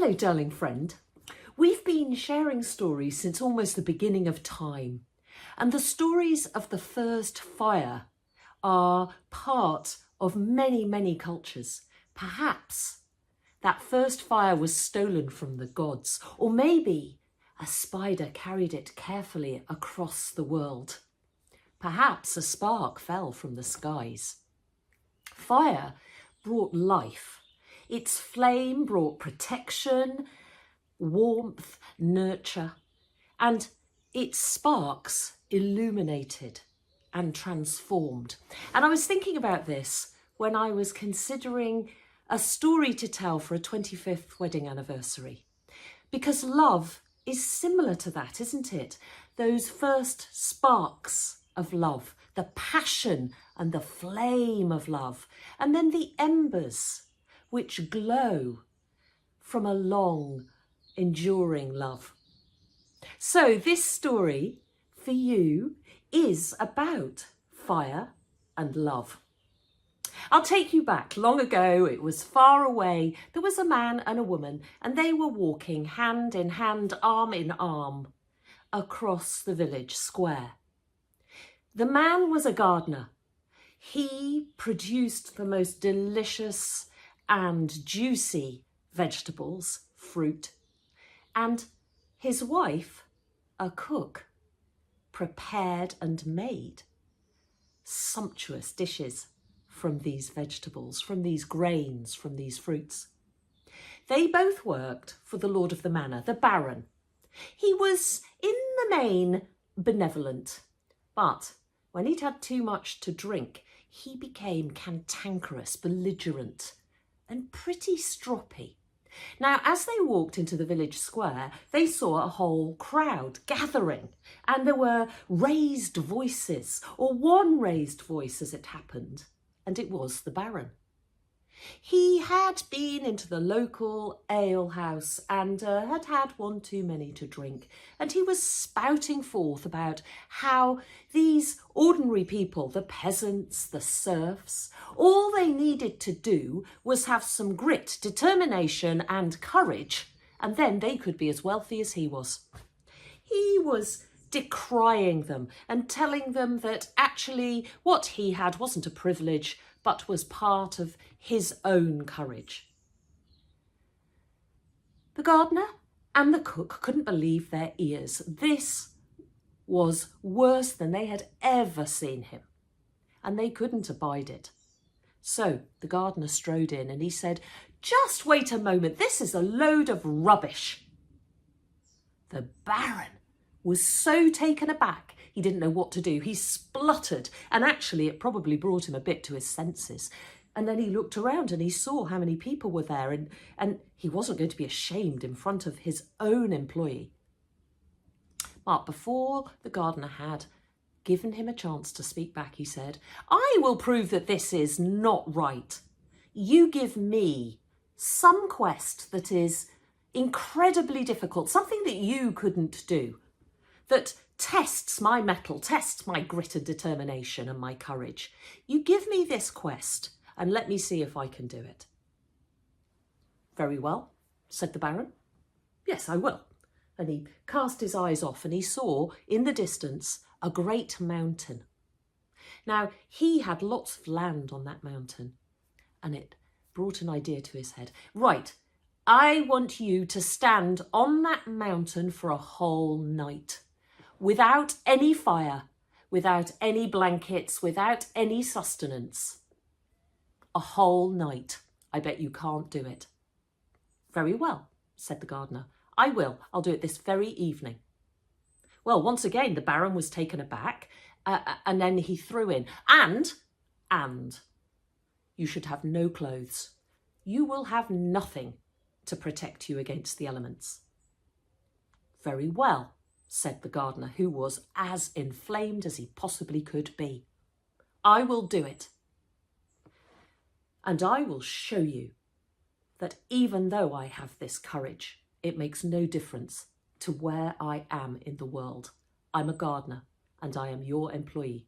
Hello, darling friend. We've been sharing stories since almost the beginning of time, and the stories of the first fire are part of many, many cultures. Perhaps that first fire was stolen from the gods, or maybe a spider carried it carefully across the world. Perhaps a spark fell from the skies. Fire brought life. Its flame brought protection, warmth, nurture, and its sparks illuminated and transformed. And I was thinking about this when I was considering a story to tell for a 25th wedding anniversary, because love is similar to that, isn't it? Those first sparks of love, the passion and the flame of love, and then the embers which glow from a long, enduring love. So this story for you is about fire and love. I'll take you back. Long ago, it was far away. There was a man and a woman, and they were walking hand in hand, arm in arm, across the village square. The man was a gardener. He produced the most delicious and juicy vegetables, fruit, and his wife, a cook, prepared and made sumptuous dishes from these vegetables, from these grains, from these fruits. They both worked for the lord of the manor, the baron. He was in the main benevolent, but when he'd had too much to drink, he became cantankerous, belligerent, and pretty stroppy. Now, as they walked into the village square, they saw a whole crowd gathering, and there were raised voices, or one raised voice as it happened, and it was the baron. He had been into the local ale house and had had one too many to drink, and he was spouting forth about how these ordinary people, the peasants, the serfs, all they needed to do was have some grit, determination and courage, and then they could be as wealthy as he was. He was decrying them and telling them that actually what he had wasn't a privilege, but was part of his own courage. The gardener and the cook couldn't believe their ears. This was worse than they had ever seen him, and they couldn't abide it. So the gardener strode in and he said, "Just wait a moment, this is a load of rubbish." The baron was so taken aback, he didn't know what to do. He spluttered, and actually it probably brought him a bit to his senses. And then he looked around and he saw how many people were there, and he wasn't going to be ashamed in front of his own employee. But before the gardener had given him a chance to speak back, he said, "I will prove that this is not right. You give me some quest that is incredibly difficult, something that you couldn't do, that tests my mettle, tests my grit and determination and my courage. You give me this quest and let me see if I can do it." "Very well," said the baron. "Yes, I will." And he cast his eyes off and he saw in the distance a great mountain. Now, he had lots of land on that mountain, and it brought an idea to his head. "Right, I want you to stand on that mountain for a whole night, without any fire, without any blankets, without any sustenance. A whole night. I bet you can't do it." "Very well," said the gardener. "I will. I'll do it this very evening." Well, once again, the baron was taken aback, and then he threw in, and you should have no clothes. You will have nothing to protect you against the elements. "Very well," said the gardener, who was as inflamed as he possibly could be. "I will do it. And I will show you that even though I have this courage, it makes no difference to where I am in the world. I'm a gardener and I am your employee."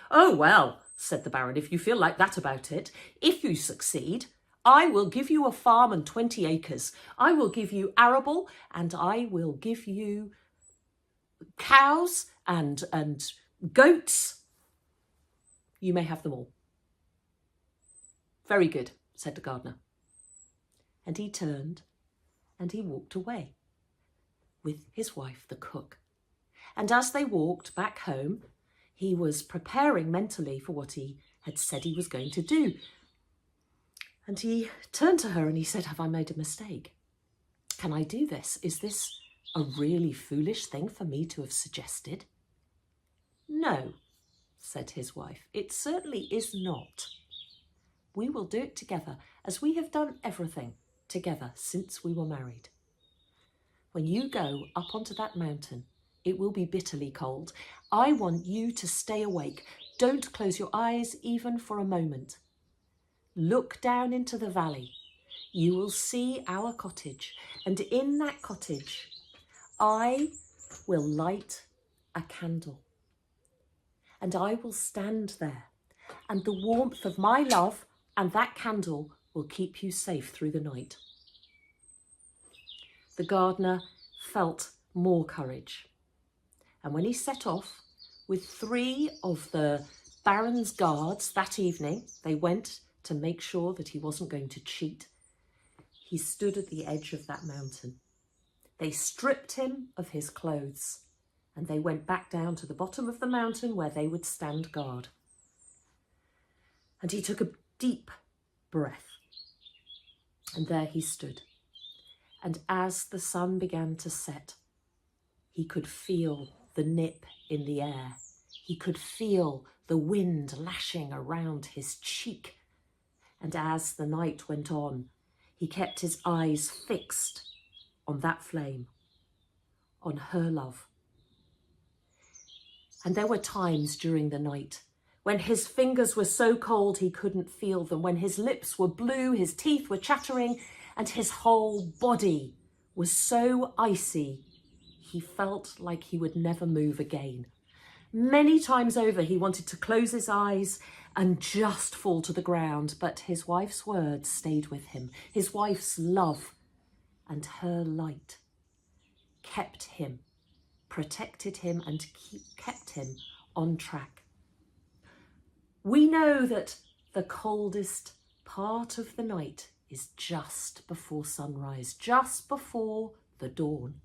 "Oh, well," said the baron, "if you feel like that about it, if you succeed, I will give you a farm and 20 acres. I will give you arable, and I will give you cows and goats. You may have them all. Very good, said the gardener. And he turned and he walked away with his wife, the cook. And as they walked back home, he was preparing mentally for what he had said he was going to do. And he turned to her and he said, have I made a mistake? Can I do this? Is this a really foolish thing for me to have suggested? No, said his wife, it certainly is not. We will do it together, as we have done everything together since we were married. When you go up onto that mountain, it will be bitterly cold. I want you to stay awake. Don't close your eyes even for a moment. Look down into the valley. You will see our cottage, and in that cottage, I will light a candle. And I will stand there, and the warmth of my love and that candle will keep you safe through the night. The gardener felt more courage. And when he set off with 3 of the Baron's guards that evening, they went to make sure that he wasn't going to cheat. He stood at the edge of that mountain. They stripped him of his clothes and they went back down to the bottom of the mountain where they would stand guard. And he took a deep breath, and there he stood. And as the sun began to set, he could feel the nip in the air. He could feel the wind lashing around his cheek. And as the night went on, he kept his eyes fixed on that flame, on her love. And there were times during the night when his fingers were so cold he couldn't feel them, when his lips were blue, his teeth were chattering, and his whole body was so icy he felt like he would never move again. Many times over he wanted to close his eyes and just fall to the ground, but his wife's words stayed with him. His wife's love and her light kept him, protected him, and kept him on track. We know that the coldest part of the night is just before sunrise, just before the dawn.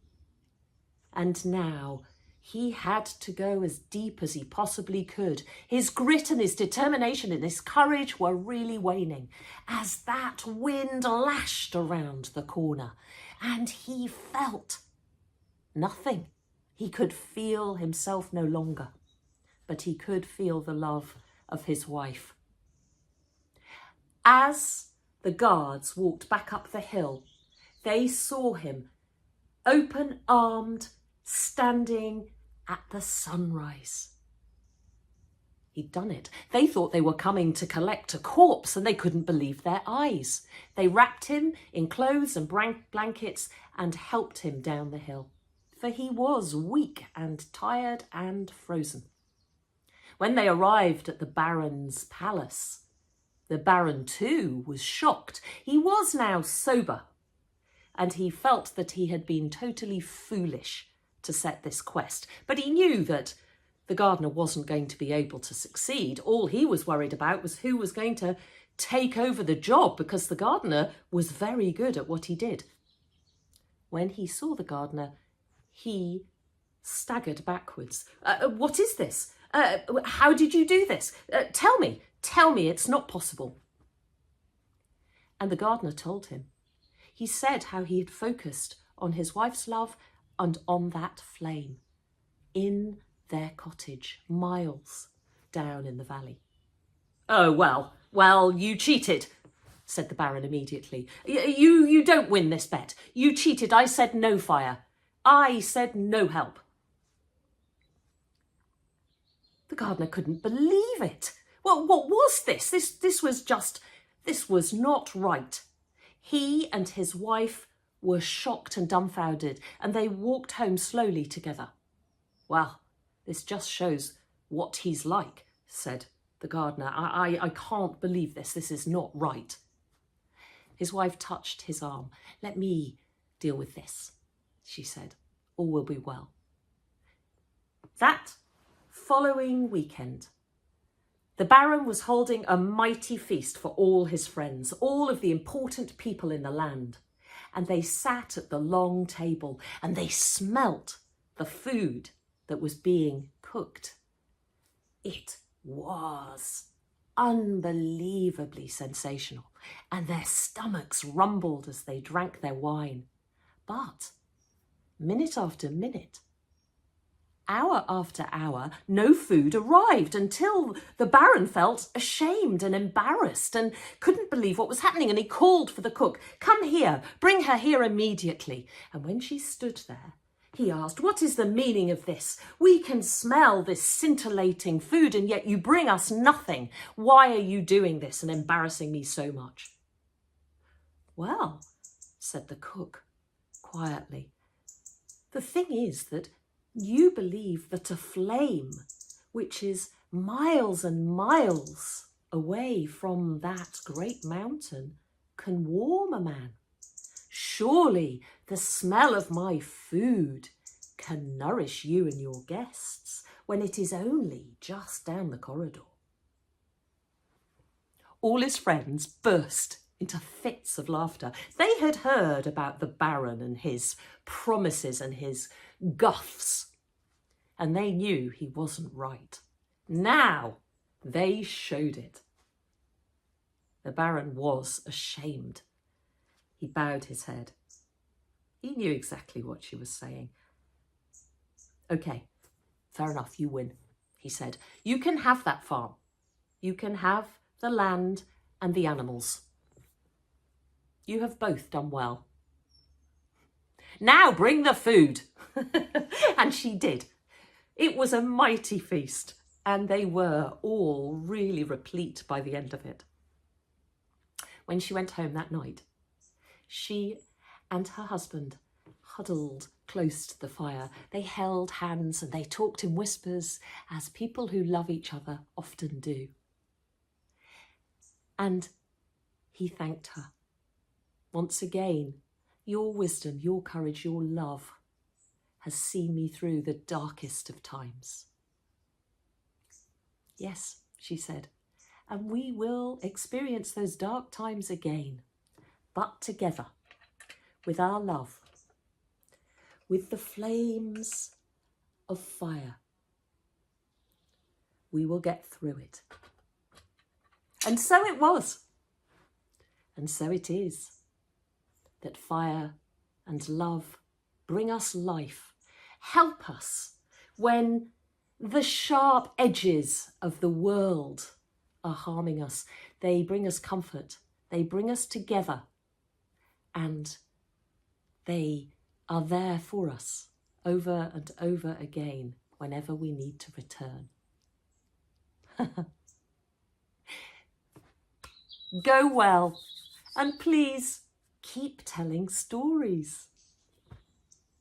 And now he had to go as deep as he possibly could. His grit and his determination and his courage were really waning as that wind lashed around the corner, and he felt nothing. He could feel himself no longer, but he could feel the love of his wife. As the guards walked back up the hill, they saw him open-armed, standing at the sunrise. He'd done it. They thought they were coming to collect a corpse and they couldn't believe their eyes. They wrapped him in clothes and blankets and helped him down the hill, for he was weak and tired and frozen. When they arrived at the Baron's palace, the Baron too was shocked. He was now sober, and he felt that he had been totally foolish to set this quest. But he knew that the gardener wasn't going to be able to succeed. All he was worried about was who was going to take over the job, because the gardener was very good at what he did. When he saw the gardener, he staggered backwards. What is this? How did you do this? Tell me, it's not possible. And the gardener told him. He said how he had focused on his wife's love and on that flame in their cottage, miles down in the valley. Oh, well, you cheated, said the Baron immediately. You don't win this bet. You cheated. I said no fire. I said no help. The gardener couldn't believe it. Well, what was this? This was not right. He and his wife were shocked and dumbfounded, and they walked home slowly together. Well, this just shows what he's like, said the gardener. I can't believe this. This is not right. His wife touched his arm. "Let me deal with this," she said. "All will be well." That following weekend, the Baron was holding a mighty feast for all his friends, all of the important people in the land. And they sat at the long table and they smelt the food that was being cooked. It was unbelievably sensational, and their stomachs rumbled as they drank their wine. But minute after minute, hour after hour, no food arrived until the Baron felt ashamed and embarrassed and couldn't believe what was happening. And he called for the cook, "Come here, bring her here immediately." And when she stood there, he asked, "What is the meaning of this? We can smell this scintillating food and yet you bring us nothing. Why are you doing this and embarrassing me so much?" "Well," said the cook quietly, "the thing is that you believe that a flame, which is miles and miles away from that great mountain, can warm a man. Surely the smell of my food can nourish you and your guests when it is only just down the corridor." All his friends burst into fits of laughter. They had heard about the Baron and his promises and his guffs, and they knew he wasn't right. Now they showed it. The Baron was ashamed. He bowed his head. He knew exactly what she was saying. "Okay, fair enough, you win," he said. "You can have that farm. You can have the land and the animals. You have both done well. Now bring the food." And she did. It was a mighty feast, and they were all really replete by the end of it. When she went home that night, she and her husband huddled close to the fire. They held hands and they talked in whispers, as people who love each other often do. And he thanked her. "Once again, your wisdom, your courage, your love has seen me through the darkest of times." "Yes," she said, "and we will experience those dark times again, but together, with our love, with the flames of fire, we will get through it." And so it was, and so it is, that fire and love bring us life, help us when the sharp edges of the world are harming us. They bring us comfort, they bring us together, and they are there for us over and over again whenever we need to return. Go well, and please keep telling stories.